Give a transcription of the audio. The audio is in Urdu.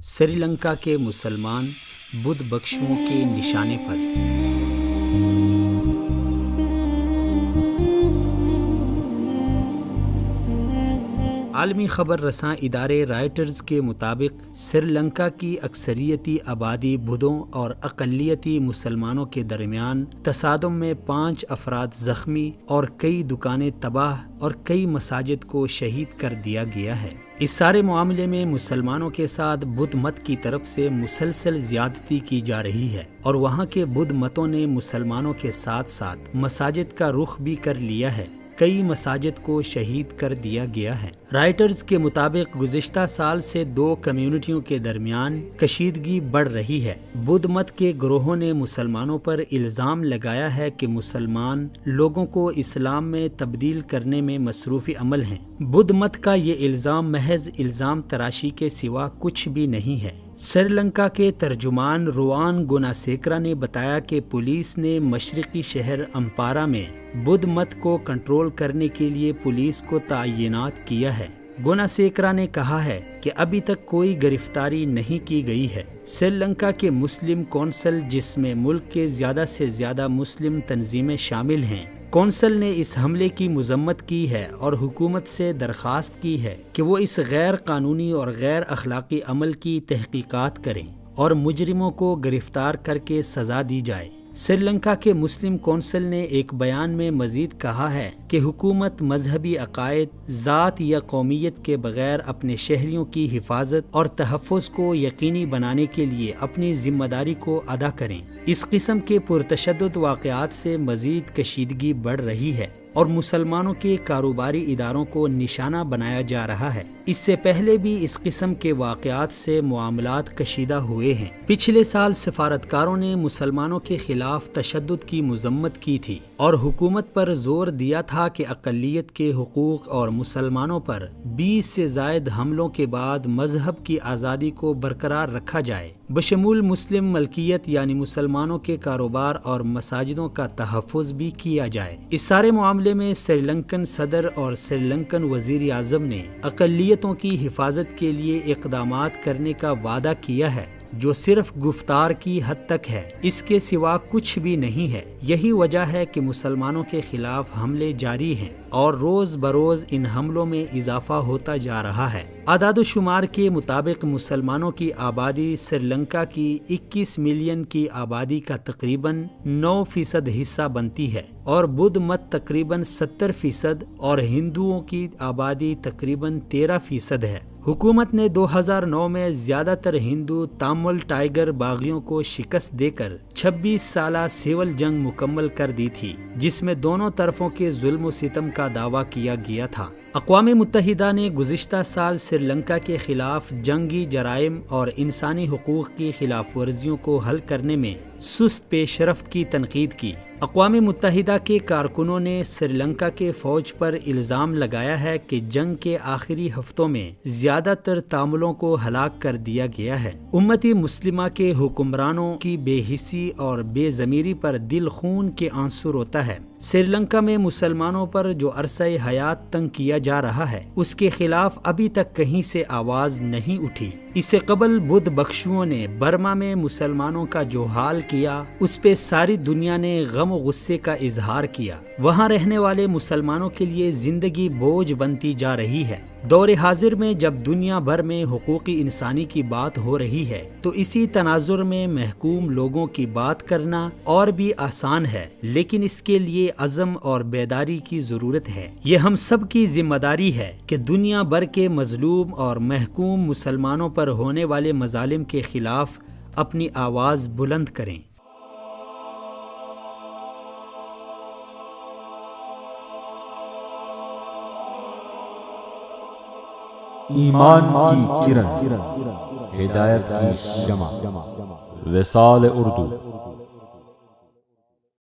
سری لنکا کے مسلمان بدھ بخشوؤں کے نشانے پر۔ عالمی خبر رساں ادارے رائٹرز کے مطابق سری لنکا کی اکثریتی آبادی بدھوں اور اقلیتی مسلمانوں کے درمیان تصادم میں 5 افراد زخمی اور کئی دکانیں تباہ اور کئی مساجد کو شہید کر دیا گیا ہے۔ اس سارے معاملے میں مسلمانوں کے ساتھ بدھ مت کی طرف سے مسلسل زیادتی کی جا رہی ہے اور وہاں کے بدھ متوں نے مسلمانوں کے ساتھ ساتھ مساجد کا رخ بھی کر لیا ہے۔ کئی مساجد کو شہید کر دیا گیا ہے۔ رائٹرز کے مطابق گزشتہ سال سے 2 کمیونٹیوں کے درمیان کشیدگی بڑھ رہی ہے۔ بدھ مت کے گروہوں نے مسلمانوں پر الزام لگایا ہے کہ مسلمان لوگوں کو اسلام میں تبدیل کرنے میں مصروف عمل ہیں۔ بدھ مت کا یہ الزام محض الزام تراشی کے سوا کچھ بھی نہیں ہے۔ سری لنکا کے ترجمان روان گوناسیکرا نے بتایا کہ پولیس نے مشرقی شہر امپارا میں بدھ مت کو کنٹرول کرنے کے لیے پولیس کو تعینات کیا ہے۔ گوناسیکرا نے کہا ہے کہ ابھی تک کوئی گرفتاری نہیں کی گئی ہے۔ سری لنکا کے مسلم کونسل، جس میں ملک کے زیادہ سے زیادہ مسلم تنظیمیں شامل ہیں، کونسل نے اس حملے کی مذمت کی ہے اور حکومت سے درخواست کی ہے کہ وہ اس غیر قانونی اور غیر اخلاقی عمل کی تحقیقات کریں اور مجرموں کو گرفتار کر کے سزا دی جائے۔ سری لنکا کے مسلم کونسل نے ایک بیان میں مزید کہا ہے کہ حکومت مذہبی عقائد، ذات یا قومیت کے بغیر اپنے شہریوں کی حفاظت اور تحفظ کو یقینی بنانے کے لیے اپنی ذمہ داری کو ادا کریں۔ اس قسم کے پرتشدد واقعات سے مزید کشیدگی بڑھ رہی ہے اور مسلمانوں کے کاروباری اداروں کو نشانہ بنایا جا رہا ہے۔ اس سے پہلے بھی اس قسم کے واقعات سے معاملات کشیدہ ہوئے ہیں۔ پچھلے سال سفارتکاروں نے مسلمانوں کے خلاف تشدد کی مذمت کی تھی اور حکومت پر زور دیا تھا کہ اقلیت کے حقوق اور مسلمانوں پر 20 سے زائد حملوں کے بعد مذہب کی آزادی کو برقرار رکھا جائے، بشمول مسلم ملکیت یعنی مسلمانوں کے کاروبار اور مساجدوں کا تحفظ بھی کیا جائے۔ اس سارے معاملے میں سری لنکن صدر اور سری لنکن وزیر اعظم نے اقلیتوں کی حفاظت کے لیے اقدامات کرنے کا وعدہ کیا ہے، جو صرف گفتار کی حد تک ہے، اس کے سوا کچھ بھی نہیں ہے۔ یہی وجہ ہے کہ مسلمانوں کے خلاف حملے جاری ہیں اور روز بروز ان حملوں میں اضافہ ہوتا جا رہا ہے۔ اعداد و شمار کے مطابق مسلمانوں کی آبادی سری لنکا کی 21 ملین کی آبادی کا تقریباً 9% حصہ بنتی ہے اور بدھ مت تقریباً 70% اور ہندوؤں کی آبادی تقریباً 13% ہے۔ حکومت نے 2009 میں زیادہ تر ہندو تامل ٹائیگر باغیوں کو شکست دے کر 26 سالہ سول جنگ مکمل کر دی تھی، جس میں دونوں طرفوں کے ظلم و ستم کا دعویٰ کیا گیا تھا۔ اقوام متحدہ نے گزشتہ سال سری لنکا کے خلاف جنگی جرائم اور انسانی حقوق کی خلاف ورزیوں کو حل کرنے میں سست پیش رفت کی تنقید کی۔ اقوام متحدہ کے کارکنوں نے سری لنکا کے فوج پر الزام لگایا ہے کہ جنگ کے آخری ہفتوں میں زیادہ تر تاملوں کو ہلاک کر دیا گیا ہے۔ امتی مسلمہ کے حکمرانوں کی بے حسی اور بے ضمیری پر دل خون کے آنسو روتا ہے۔ سری لنکا میں مسلمانوں پر جو عرصہ حیات تنگ کیا جا رہا ہے، اس کے خلاف ابھی تک کہیں سے آواز نہیں اٹھی۔ اس سے قبل بدھ بخشوؤں نے برما میں مسلمانوں کا جو حال کیا، اس پہ ساری دنیا نے غم و غصے کا اظہار کیا۔ وہاں رہنے والے مسلمانوں کے لیے زندگی بوجھ بنتی جا رہی ہے۔ دور حاضر میں جب دنیا بھر میں حقوقی انسانی کی بات ہو رہی ہے، تو اسی تناظر میں محکوم لوگوں کی بات کرنا اور بھی آسان ہے، لیکن اس کے لیے عزم اور بیداری کی ضرورت ہے۔ یہ ہم سب کی ذمہ داری ہے کہ دنیا بھر کے مظلوم اور محکوم مسلمانوں پر ہونے والے مظالم کے خلاف اپنی آواز بلند کریں۔ ایمان کی کرن، ہدایت کی شمع، وصال اردو۔